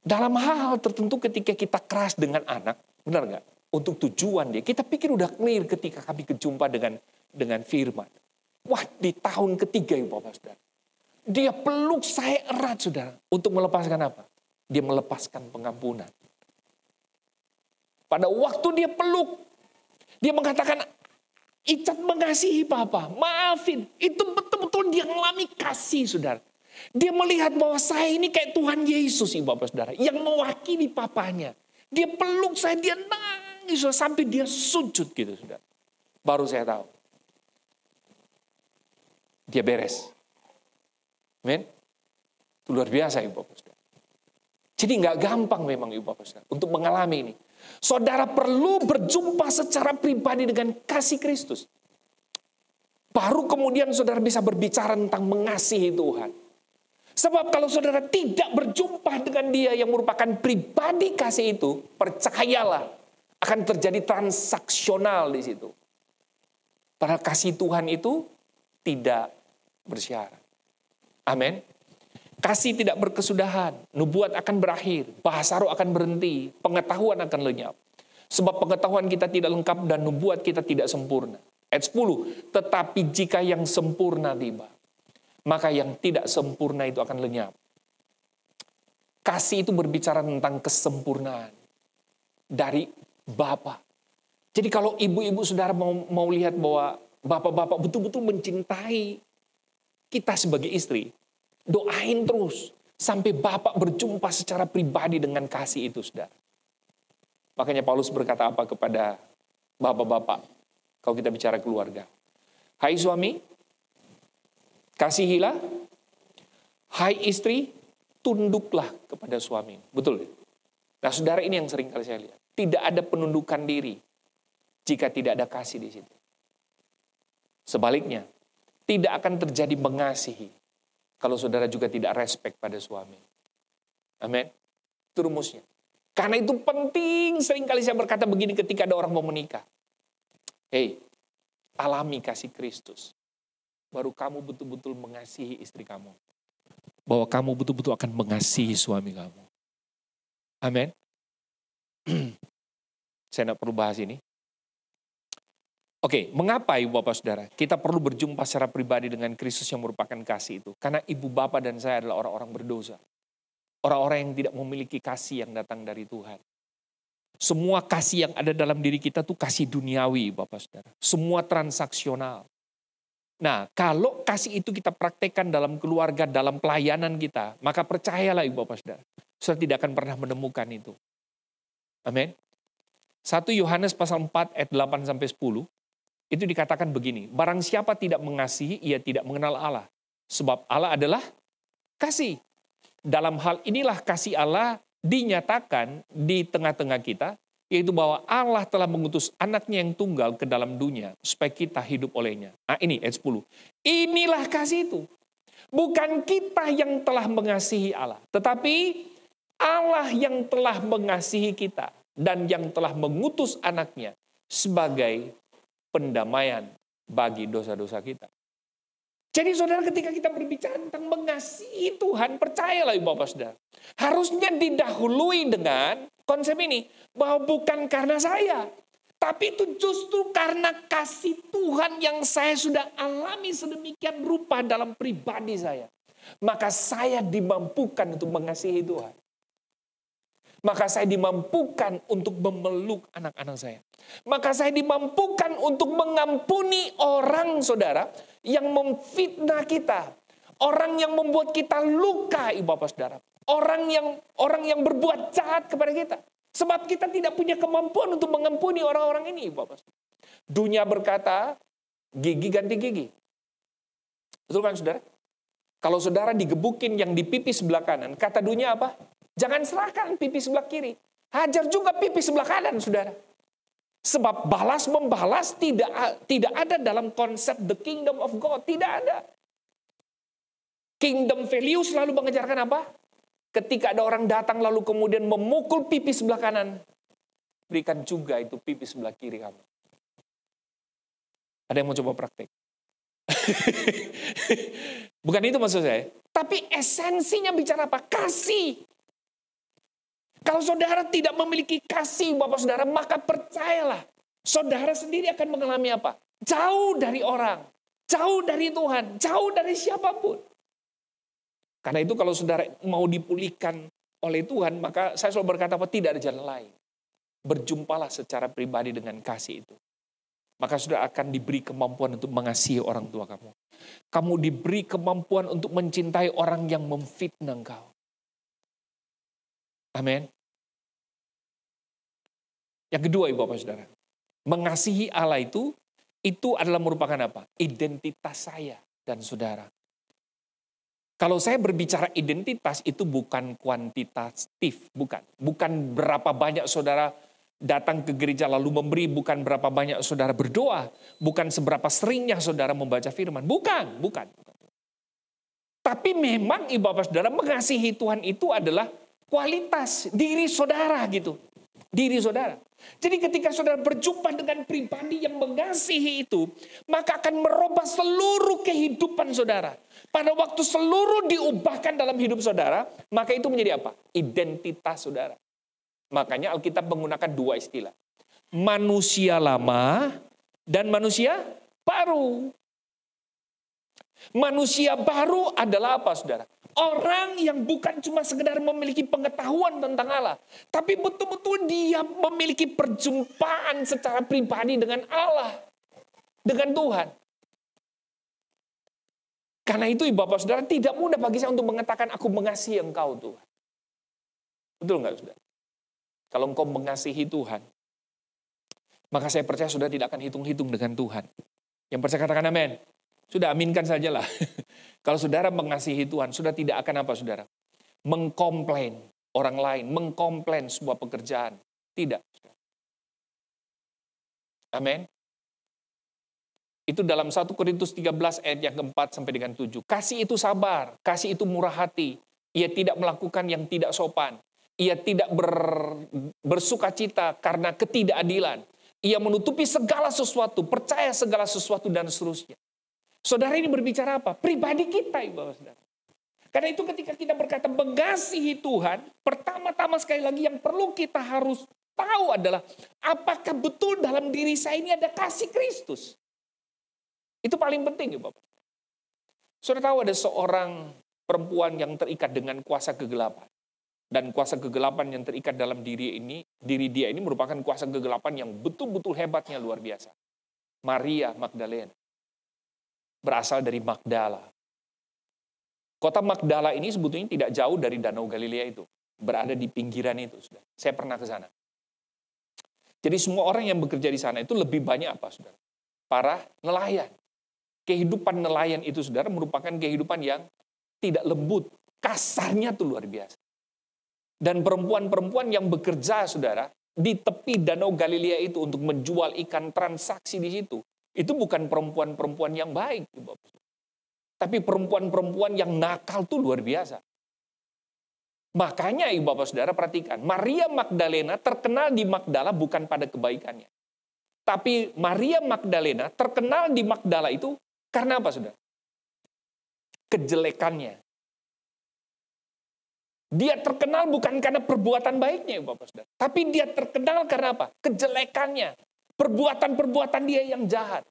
dalam hal tertentu ketika kita keras dengan anak, benar nggak? Untuk tujuan dia, kita pikir udah clear ketika kami berjumpa dengan firman. Wah, di tahun ketiga, Ibu Bapak Saudara, dia peluk saya erat, saudara. Untuk melepaskan apa? Dia melepaskan pengampunan. Pada waktu dia peluk, dia mengatakan, Icat mengasihi Papa, maafin. Itu betul-betul dia mengalami kasih, saudara. Dia melihat bahwa saya ini kayak Tuhan Yesus, Ibu Bapak Saudara, yang mewakili papanya. Dia peluk saya, dia nangis sampai dia sujud gitu, saudara. Baru saya tahu. Dia beres. Amin. Itu luar biasa, Ibu Bapak Saudara. Jadi nggak gampang memang, Ibu Bapak Saudara, untuk mengalami ini. Saudara perlu berjumpa secara pribadi dengan kasih Kristus. Baru kemudian saudara bisa berbicara tentang mengasihi Tuhan. Sebab kalau saudara tidak berjumpa dengan dia yang merupakan pribadi kasih itu, percayalah akan terjadi transaksional di situ. Padahal kasih Tuhan itu tidak bersyarat. Amin. Kasih tidak berkesudahan, nubuat akan berakhir, bahasa roh akan berhenti, pengetahuan akan lenyap. Sebab pengetahuan kita tidak lengkap dan nubuat kita tidak sempurna. Ayat 10, tetapi jika yang sempurna tiba, maka yang tidak sempurna itu akan lenyap. Kasih itu berbicara tentang kesempurnaan dari Bapa. Jadi kalau ibu-ibu saudara mau lihat bahwa bapak-bapak betul-betul mencintai kita sebagai istri, doain terus sampai Bapak berjumpa secara pribadi dengan kasih itu, saudara. Makanya Paulus berkata apa kepada bapak-bapak kalau kita bicara keluarga? Hai suami, kasihilah. Hai istri, tunduklah kepada suami. Betul. Nah, saudara, ini yang sering kali saya lihat. Tidak ada penundukan diri jika tidak ada kasih di situ. Sebaliknya, tidak akan terjadi mengasihi kalau saudara juga tidak respect pada suami. Amin. Itu rumusnya. Karena itu penting, seringkali saya berkata begini ketika ada orang mau menikah. Hei, alami kasih Kristus. Baru kamu betul-betul mengasihi istri kamu. Bahwa kamu betul-betul akan mengasihi suami kamu. Amin. Saya tidak perlu bahas ini. Oke, mengapa ibu bapak saudara kita perlu berjumpa secara pribadi dengan Kristus yang merupakan kasih itu? Karena ibu bapak dan saya adalah orang-orang berdosa. Orang-orang yang tidak memiliki kasih yang datang dari Tuhan. Semua kasih yang ada dalam diri kita tuh kasih duniawi bapak saudara. Semua transaksional. Nah, kalau kasih itu kita praktekkan dalam keluarga, dalam pelayanan kita, maka percayalah ibu bapak saudara. Saudara tidak akan pernah menemukan itu. Amin. 1 Yohanes pasal 4 ayat 8-10. Itu dikatakan begini, barang siapa tidak mengasihi, ia tidak mengenal Allah. Sebab Allah adalah kasih. Dalam hal inilah kasih Allah dinyatakan di tengah-tengah kita, yaitu bahwa Allah telah mengutus anaknya yang tunggal ke dalam dunia, supaya kita hidup olehnya. Nah ini ayat 10. Inilah kasih itu. Bukan kita yang telah mengasihi Allah, tetapi Allah yang telah mengasihi kita, dan yang telah mengutus anaknya sebagai pendamaian bagi dosa-dosa kita. Jadi saudara, ketika kita berbicara tentang mengasihi Tuhan, percayalah ibu bapak saudara, harusnya didahului dengan konsep ini, bahwa bukan karena saya, tapi itu justru karena kasih Tuhan yang saya sudah alami sedemikian rupa dalam pribadi saya. Maka saya dimampukan untuk mengasihi Tuhan. Maka saya dimampukan untuk memeluk anak-anak saya. Maka saya dimampukan untuk mengampuni orang, saudara, yang memfitnah kita. Orang yang membuat kita luka, ibu bapak saudara. Orang yang berbuat jahat kepada kita. Sebab kita tidak punya kemampuan untuk mengampuni orang-orang ini, ibu bapak saudara. Dunia berkata, gigi ganti gigi. Betul kan saudara? Kalau saudara digebukin yang di pipi sebelah kanan, kata dunia apa? Jangan serahkan pipi sebelah kiri. Hajar juga pipi sebelah kanan, saudara. Sebab balas membalas tidak ada dalam konsep the kingdom of God. Tidak ada. Kingdom value selalu mengejarkan apa? Ketika ada orang datang lalu kemudian memukul pipi sebelah kanan, berikan juga itu pipi sebelah kiri kamu. Ada yang mau coba praktek? Bukan itu maksud saya. Tapi esensinya bicara apa? Kasih. Kalau saudara tidak memiliki kasih bapak saudara, maka percayalah, saudara sendiri akan mengalami apa? Jauh dari orang, jauh dari Tuhan, jauh dari siapapun. Karena itu kalau saudara mau dipulihkan oleh Tuhan, maka saya selalu berkata bahwa tidak ada jalan lain. Berjumpalah secara pribadi dengan kasih itu. Maka saudara akan diberi kemampuan untuk mengasihi orang tua kamu. Kamu diberi kemampuan untuk mencintai orang yang memfitnah engkau. Amin. Yang kedua, ibu bapak saudara, mengasihi Allah itu adalah merupakan apa? Identitas saya dan saudara. Kalau saya berbicara identitas itu bukan kuantitatif, bukan berapa banyak saudara datang ke gereja lalu memberi, bukan berapa banyak saudara berdoa, bukan seberapa seringnya saudara membaca firman, bukan. Tapi memang ibu bapak saudara, mengasihi Tuhan itu adalah kualitas diri saudara gitu. Diri saudara. Jadi ketika saudara berjumpa dengan pribadi yang mengasihi itu, maka akan merubah seluruh kehidupan saudara. Pada waktu seluruh diubahkan dalam hidup saudara, maka itu menjadi apa? Identitas saudara. Makanya Alkitab menggunakan dua istilah. Manusia lama dan manusia baru. Manusia baru adalah apa, saudara? Orang yang bukan cuma sekedar memiliki pengetahuan tentang Allah, tapi betul-betul dia memiliki perjumpaan secara pribadi dengan Allah, dengan Tuhan. Karena itu, ibu bapak saudara, tidak mudah bagi saya untuk mengatakan aku mengasihi engkau, Tuhan. Betul nggak, saudara? Kalau engkau mengasihi Tuhan, maka saya percaya saudara tidak akan hitung-hitung dengan Tuhan. Yang percaya katakan amin. Sudah aminkan sajalah. Kalau saudara mengasihi Tuhan, sudah tidak akan apa saudara? Mengkomplain orang lain, mengkomplain sebuah pekerjaan. Tidak. Amin. Itu dalam 1 Korintus 13 ayat yang keempat sampai dengan 7. Kasih itu sabar, kasih itu murah hati. Ia tidak melakukan yang tidak sopan. Ia tidak bersukacita karena ketidakadilan. Ia menutupi segala sesuatu, percaya segala sesuatu dan seterusnya. Saudara ini berbicara apa? Pribadi kita, ibu bapak saudara. Karena itu ketika kita berkata mengasihi Tuhan, pertama-tama sekali lagi yang perlu kita harus tahu adalah apakah betul dalam diri saya ini ada kasih Kristus. Itu paling penting, ibu bapak. Saudara tahu ada seorang perempuan yang terikat dengan kuasa kegelapan. Dan kuasa kegelapan yang terikat dalam diri dia ini merupakan kuasa kegelapan yang betul-betul hebatnya luar biasa. Maria Magdalena. Berasal dari Magdala. Kota Magdala ini sebetulnya tidak jauh dari Danau Galilea itu. Berada di pinggiran itu. Saya pernah ke sana. Jadi semua orang yang bekerja di sana itu lebih banyak apa, saudara? Para nelayan. Kehidupan nelayan itu, saudara, merupakan kehidupan yang tidak lembut. Kasarnya tuh luar biasa. Dan perempuan-perempuan yang bekerja, saudara, di tepi Danau Galilea itu untuk menjual ikan, transaksi di situ. Itu bukan perempuan-perempuan yang baik. Tapi perempuan-perempuan yang nakal tuh luar biasa. Makanya ibu bapak saudara perhatikan. Maria Magdalena terkenal di Magdala bukan pada kebaikannya. Tapi Maria Magdalena terkenal di Magdala itu karena apa saudara? Kejelekannya. Dia terkenal bukan karena perbuatan baiknya ibu bapak saudara. Tapi dia terkenal karena apa? Kejelekannya. Perbuatan-perbuatan dia yang jahat.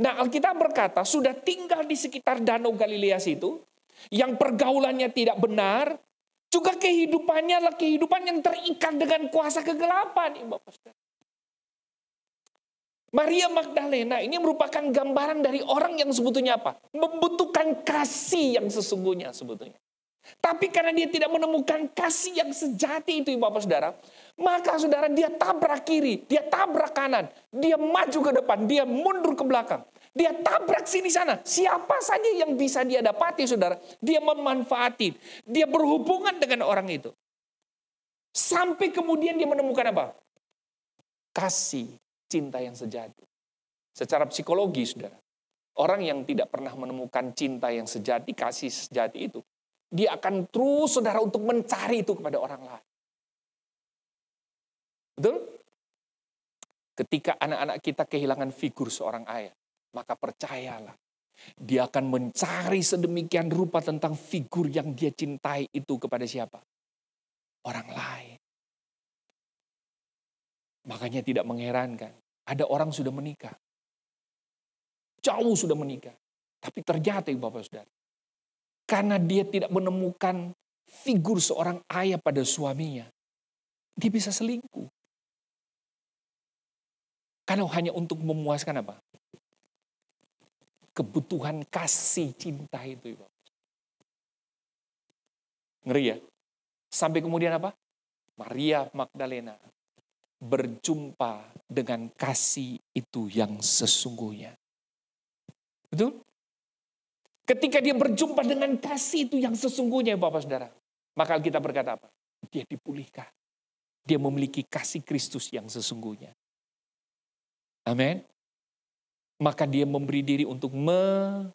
Nah, Alkitab berkata, sudah tinggal di sekitar Danau Galilea situ, yang pergaulannya tidak benar, juga kehidupannya adalah kehidupan yang terikat dengan kuasa kegelapan. Maria Magdalena ini merupakan gambaran dari orang yang sebetulnya apa? Membutuhkan kasih yang sesungguhnya sebetulnya. Tapi karena dia tidak menemukan kasih yang sejati itu, ibu bapak saudara, maka saudara dia tabrak kiri, dia tabrak kanan, dia maju ke depan, dia mundur ke belakang, dia tabrak sini sana. Siapa saja yang bisa dia dapati, saudara, dia memanfaati, dia berhubungan dengan orang itu. Sampai kemudian dia menemukan apa? Kasih, cinta yang sejati. Secara psikologi, saudara, orang yang tidak pernah menemukan cinta yang sejati, kasih sejati itu, dia akan terus, saudara, untuk mencari itu kepada orang lain. Betul? Ketika anak-anak kita kehilangan figur seorang ayah, maka percayalah, dia akan mencari sedemikian rupa tentang figur yang dia cintai itu kepada siapa? Orang lain. Makanya tidak mengherankan, ada orang sudah menikah. Jauh sudah menikah. Tapi ternyata, ibu bapak saudara, karena dia tidak menemukan figur seorang ayah pada suaminya, dia bisa selingkuh. Karena hanya untuk memuaskan apa? Kebutuhan kasih cinta itu. Ngeri ya? Sampai kemudian apa? Maria Magdalena berjumpa dengan kasih itu yang sesungguhnya. Betul? Ketika dia berjumpa dengan kasih itu yang sesungguhnya, Bapak Saudara, maka kita berkata apa? Dia dipulihkan. Dia memiliki kasih Kristus yang sesungguhnya. Amin. Maka dia memberi diri untuk melayani.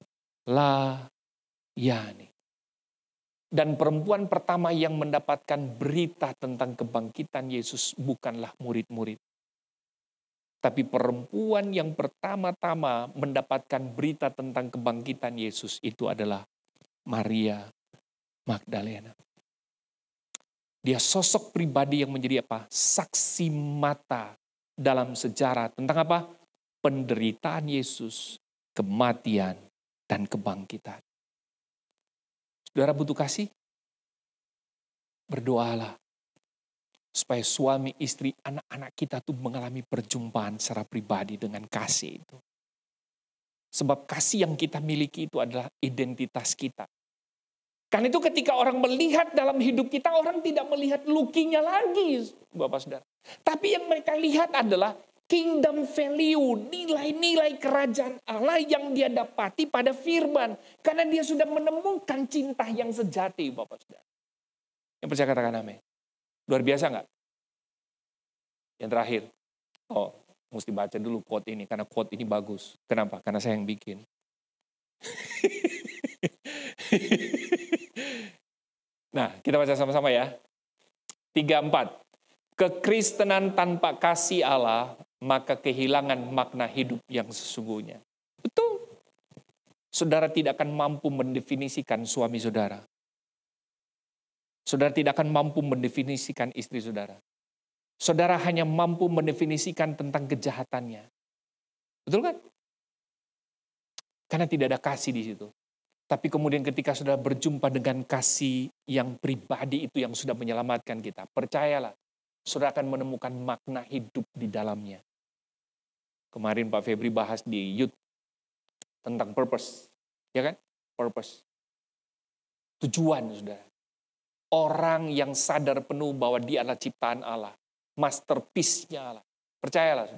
Dan perempuan pertama yang mendapatkan berita tentang kebangkitan Yesus bukanlah murid-murid. Tapi perempuan yang pertama-tama mendapatkan berita tentang kebangkitan Yesus itu adalah Maria Magdalena. Dia sosok pribadi yang menjadi apa? Saksi mata dalam sejarah tentang apa? Penderitaan Yesus, kematian, dan kebangkitan. Saudara butuh kasih? Berdoalah. Supaya suami, istri, anak-anak kita tuh mengalami perjumpaan secara pribadi dengan kasih itu. Sebab kasih yang kita miliki itu adalah identitas kita. Karena itu ketika orang melihat dalam hidup kita, orang tidak melihat lukinya lagi, Bapak Saudara. Tapi yang mereka lihat adalah kingdom value, nilai-nilai kerajaan Allah yang dia dapati pada firman. Karena dia sudah menemukan cinta yang sejati, Bapak Saudara. Yang percaya katakan amin. Luar biasa nggak? Yang terakhir, mesti baca dulu quote ini, karena quote ini bagus. Kenapa? Karena saya yang bikin. Nah, kita baca sama-sama ya. 3-4. Kekristenan tanpa kasih Allah, maka kehilangan makna hidup yang sesungguhnya. Betul. Saudara tidak akan mampu mendefinisikan suami saudara. Saudara tidak akan mampu mendefinisikan istri saudara. Saudara hanya mampu mendefinisikan tentang kejahatannya. Betul kan? Karena tidak ada kasih di situ. Tapi kemudian ketika saudara berjumpa dengan kasih yang pribadi itu yang sudah menyelamatkan kita, percayalah, saudara akan menemukan makna hidup di dalamnya. Kemarin Pak Febri bahas di Youth tentang purpose. Ya kan? Purpose. Tujuan, saudara. Orang yang sadar penuh bahwa dia adalah ciptaan Allah. Masterpiece-nya Allah. Percayalah,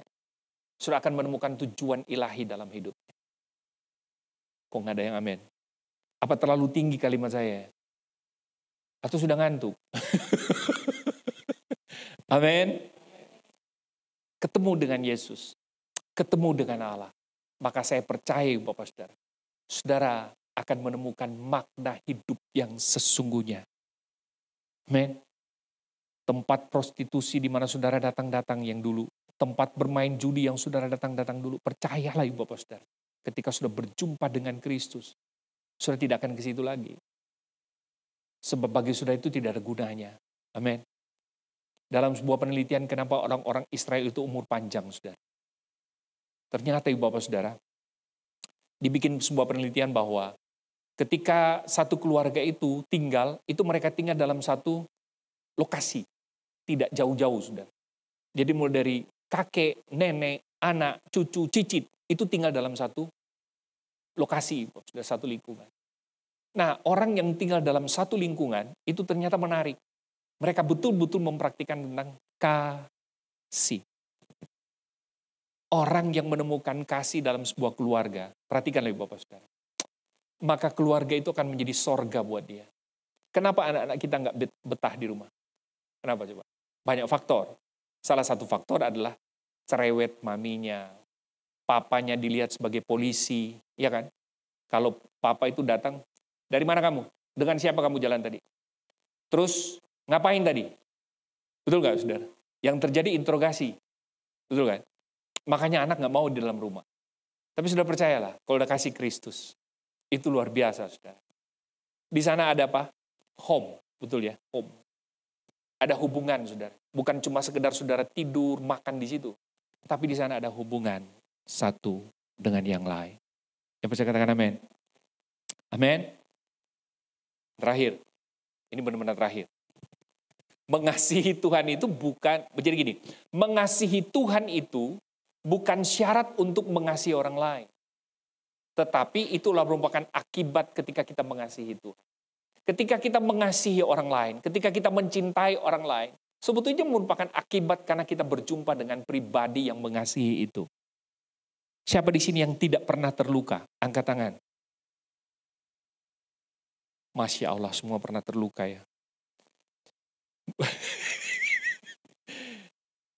saudara akan menemukan tujuan ilahi dalam hidupnya. Kok nggak ada yang amin? Apa terlalu tinggi kalimat saya? Atau sudah ngantuk? Amin. Ketemu dengan Yesus. Ketemu dengan Allah. Maka saya percaya Bapak Saudara. Saudara akan menemukan makna hidup yang sesungguhnya. Amin. Tempat prostitusi di mana saudara datang-datang yang dulu. Tempat bermain judi yang saudara datang-datang dulu. Percayalah Ibu Bapak Saudara. Ketika sudah berjumpa dengan Kristus. Saudara tidak akan ke situ lagi. Sebab bagi saudara itu tidak ada gunanya. Amin. Dalam sebuah penelitian kenapa orang-orang Israel itu umur panjang, saudara. Ternyata Ibu Bapak Saudara, dibikin sebuah penelitian bahwa ketika satu keluarga itu tinggal, itu mereka tinggal dalam satu lokasi. Tidak jauh-jauh, saudara. Jadi mulai dari kakek, nenek, anak, cucu, cicit, itu tinggal dalam satu lokasi, sudah satu lingkungan. Nah, orang yang tinggal dalam satu lingkungan itu ternyata menarik. Mereka betul-betul mempraktikkan tentang kasih. Orang yang menemukan kasih dalam sebuah keluarga, perhatikanlah Bapak Saudara. Maka keluarga itu akan menjadi sorga buat dia. Kenapa anak-anak kita nggak betah di rumah? Kenapa coba? Banyak faktor. Salah satu faktor adalah cerewet maminya. Papanya dilihat sebagai polisi, ya kan? Kalau papa itu datang, dari mana kamu? Dengan siapa kamu jalan tadi? Terus ngapain tadi? Betul nggak, saudara? Yang terjadi interogasi, betul kan? Makanya anak nggak mau di dalam rumah. Tapi sudah percayalah, kalau udah kasih Kristus, itu luar biasa, saudara. Di sana ada apa? Home, betul ya? Home. Ada hubungan, saudara. Bukan cuma sekedar saudara tidur, makan di situ. Tapi di sana ada hubungan satu dengan yang lain. Yang percaya katakan amin. Amin. Terakhir. Ini benar-benar terakhir. Mengasihi Tuhan itu bukan, jadi gini, mengasihi Tuhan itu bukan syarat untuk mengasihi orang lain. Tetapi itulah merupakan akibat ketika kita mengasihi Tuhan. Ketika kita mengasihi orang lain, ketika kita mencintai orang lain, sebetulnya merupakan akibat karena kita berjumpa dengan pribadi yang mengasihi itu. Siapa di sini yang tidak pernah terluka? Angkat tangan. Masya Allah, semua pernah terluka ya.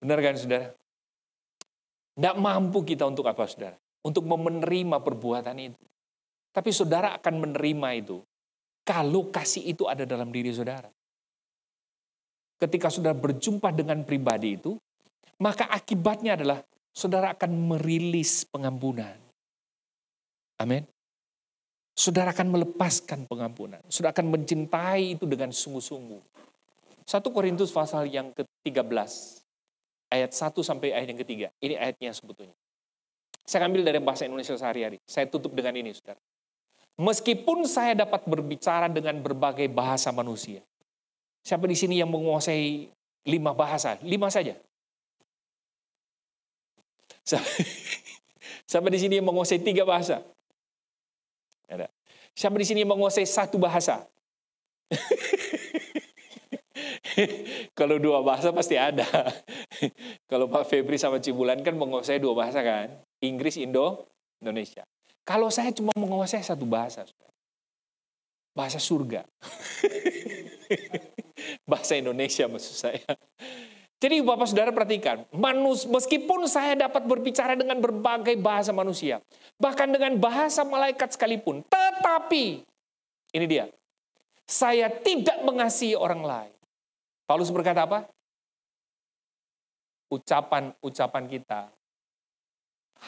Benar kan, saudara? Tidak mampu kita untuk apa, saudara? Untuk menerima perbuatan itu. Tapi saudara akan menerima itu. Kalau kasih itu ada dalam diri saudara. Ketika saudara berjumpa dengan pribadi itu, maka akibatnya adalah saudara akan merilis pengampunan. Amin. Saudara akan melepaskan pengampunan. Saudara akan mencintai itu dengan sungguh-sungguh. 1 Korintus pasal yang ke-13. Ayat 1 sampai ayat yang ketiga. Ini ayatnya sebetulnya. Saya ambil dari bahasa Indonesia sehari-hari. Saya tutup dengan ini, saudara. Meskipun saya dapat berbicara dengan berbagai bahasa manusia. Siapa di sini yang menguasai 5 bahasa? 5 saja. Siapa di sini yang menguasai 3 bahasa? Ada. Siapa di sini yang menguasai 1 bahasa? Kalau 2 bahasa pasti ada. Kalau Pak Febri sama Cibulan kan menguasai 2 bahasa kan? Inggris, Indonesia. Kalau saya cuma menguasai 1 bahasa. Bahasa surga. Bahasa Indonesia maksud saya. Jadi Bapak Saudara perhatikan, meskipun saya dapat berbicara dengan berbagai bahasa manusia, bahkan dengan bahasa malaikat sekalipun, tetapi, ini dia, saya tidak mengasihi orang lain. Paulus berkata apa? Ucapan-ucapan kita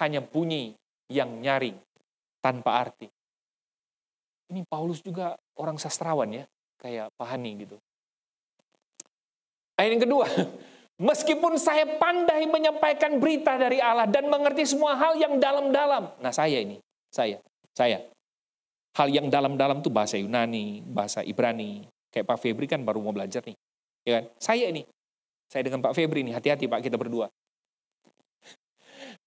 hanya bunyi yang nyaring, tanpa arti. Ini Paulus juga orang sastrawan ya, kayak Pak Hani gitu. Ayat yang kedua, meskipun saya pandai menyampaikan berita dari Allah dan mengerti semua hal yang dalam-dalam. Nah saya. Hal yang dalam-dalam itu bahasa Yunani, bahasa Ibrani. Kayak Pak Febri kan baru mau belajar nih. Ya kan? Saya dengan Pak Febri nih, hati-hati Pak kita berdua.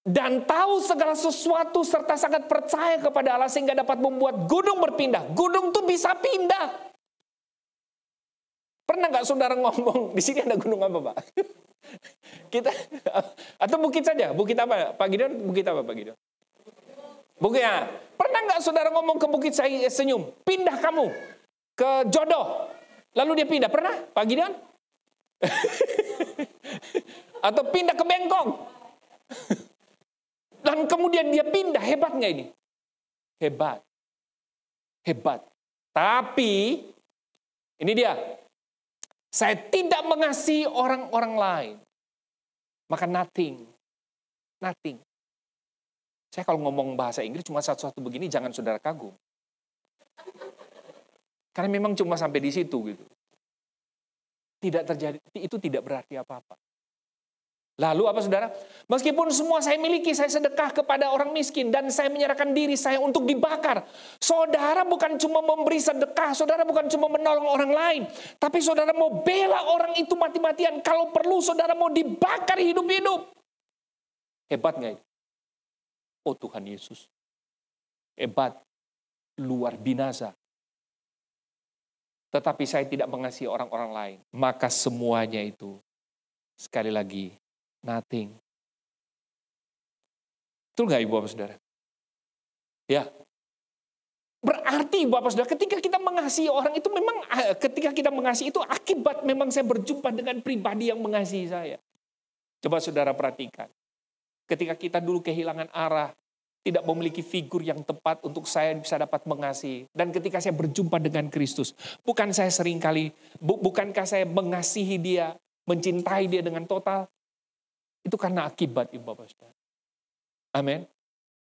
Dan tahu segala sesuatu serta sangat percaya kepada Allah sehingga dapat membuat gunung berpindah. Gunung tuh bisa pindah. Pernah nggak saudara ngomong, di sini ada gunung apa Pak? Kita, atau bukit saja, bukit apa? Pak Gideon, bukit apa Pak Gideon? Bukit ya. Pernah nggak saudara ngomong ke bukit saya senyum, pindah kamu ke jodoh. Lalu dia pindah, pernah Pak Gideon? Atau pindah ke Bengkong. Dan kemudian dia pindah, hebat nggak ini? Hebat. Tapi, ini dia. Saya tidak mengasihi orang-orang lain. Maka nothing. Saya kalau ngomong bahasa Inggris cuma satu-satu begini, jangan saudara kagum. Karena memang cuma sampai di situ gitu. Tidak terjadi, itu tidak berarti apa-apa. Lalu apa saudara? Meskipun semua saya miliki, saya sedekah kepada orang miskin dan saya menyerahkan diri saya untuk dibakar. Saudara bukan cuma memberi sedekah, saudara bukan cuma menolong orang lain, tapi saudara mau bela orang itu mati-matian. Kalau perlu saudara mau dibakar hidup-hidup. Hebat nggak itu? Oh Tuhan Yesus. Hebat. Luar binasa. Tetapi saya tidak mengasihi orang-orang lain. Maka semuanya itu, sekali lagi, nothing. Betul nggak Ibu Bapak Saudara? Ya. Berarti Bapak Saudara, ketika kita mengasihi orang itu memang, ketika kita mengasihi itu akibat memang saya berjumpa dengan pribadi yang mengasihi saya. Coba saudara perhatikan. Ketika kita dulu kehilangan arah, tidak memiliki figur yang tepat untuk saya bisa dapat mengasihi. Dan ketika saya berjumpa dengan Kristus, bukankah saya mengasihi dia, mencintai dia dengan total? Itu karena akibat Ibu Bapak Saudara. Amin.